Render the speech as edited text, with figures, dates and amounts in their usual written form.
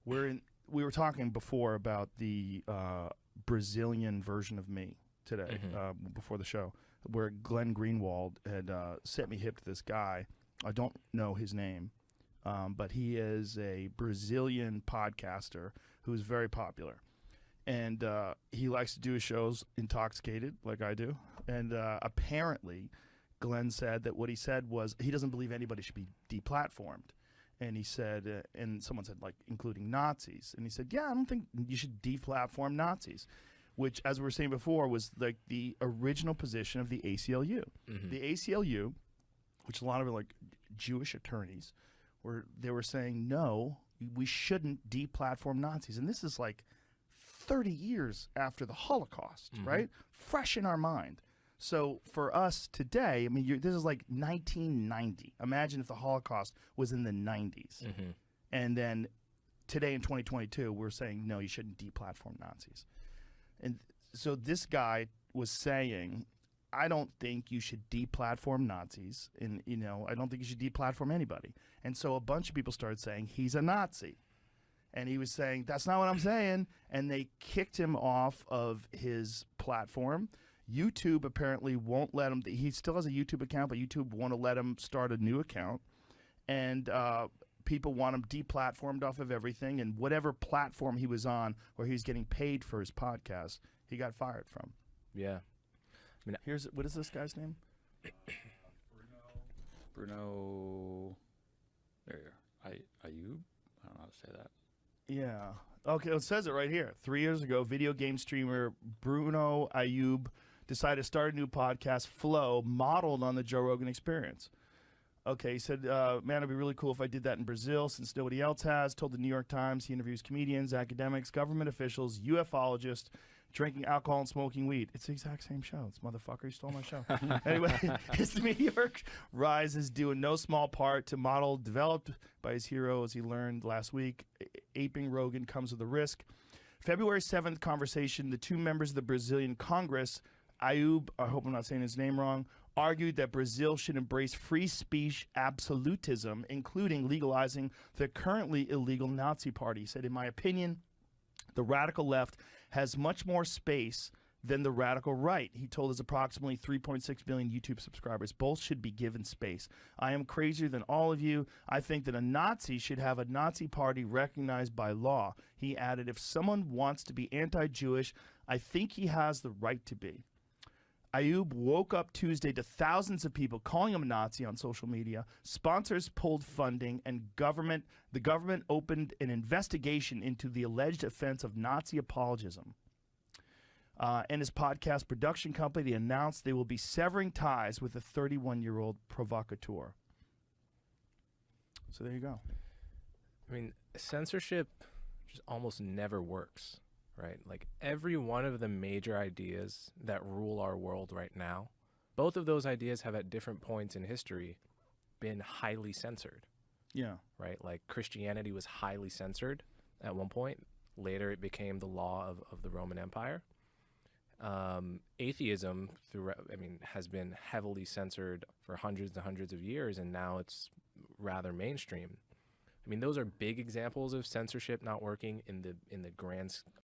We were talking before about the Brazilian version of me today, before the show, where Glenn Greenwald had set me hip to this guy. I don't know his name, but he is a Brazilian podcaster who's very popular. And he likes to do his shows intoxicated, like I do. And apparently, Glenn said that what he said was he doesn't believe anybody should be deplatformed. And he said, and someone said, like, including Nazis. And he said, yeah, I don't think you should deplatform Nazis, which, as we were saying before, was like the original position of the ACLU. The ACLU, which a lot of like Jewish attorneys, they were saying, no, we shouldn't deplatform Nazis. And this is like 30 years after the Holocaust, right? Fresh in our mind. So for us today, I mean, this is like 1990. Imagine if the Holocaust was in the 90s. And then today in 2022, we're saying, no, you shouldn't deplatform Nazis. And so this guy was saying, I don't think you should deplatform Nazis. And, you know, I don't think you should deplatform anybody. And so a bunch of people started saying he's a Nazi. And he was saying, that's not what I'm saying. And they kicked him off of his platform. YouTube apparently won't let him. He still has a YouTube account, but YouTube won't let him start a new account. And people want him deplatformed off of everything. And whatever platform he was on where he was getting paid for his podcast, he got fired from. Yeah. I mean, what is this guy's name? Bruno. There you are. Ayub? I don't know how to say that. Yeah. Okay, it says it right here. 3 years ago, video game streamer Bruno Ayub decided to start a new podcast, Flow, modeled on the Joe Rogan Experience. Okay, he said, man, it'd be really cool if I did that in Brazil since nobody else has. Told the New York Times he interviews comedians, academics, government officials, ufologists, drinking alcohol and smoking weed. It's the exact same show. This motherfucker, he stole my show. Anyway, his meteoric rise is due in no small part to model developed by his hero, as he learned last week. Aping Rogan comes with a risk. February 7th conversation, the two members of the Brazilian Congress, Ayub, I hope I'm not saying his name wrong, argued that Brazil should embrace free speech absolutism, including legalizing the currently illegal Nazi party. He said, in my opinion, the radical left has much more space than the radical right. He told his approximately 3.6 million YouTube subscribers. Both should be given space. I am crazier than all of you. I think that a Nazi should have a Nazi party recognized by law. He added, if someone wants to be anti-Jewish, I think he has the right to be. Ayub woke up Tuesday to thousands of people calling him a Nazi on social media. Sponsors pulled funding, and the government opened an investigation into the alleged offense of Nazi apologism. And his podcast production company announced they will be severing ties with a 31-year-old provocateur. So there you go. I mean, censorship just almost never works. Right? Like every one of the major ideas that rule our world right now, both of those ideas have at different points in history been highly censored. Yeah. Right? Like Christianity was highly censored at one point. Later it became the law of the Roman Empire. Atheism has been heavily censored for hundreds and hundreds of years, and now it's rather mainstream. I mean, those are big examples of censorship not working in the grand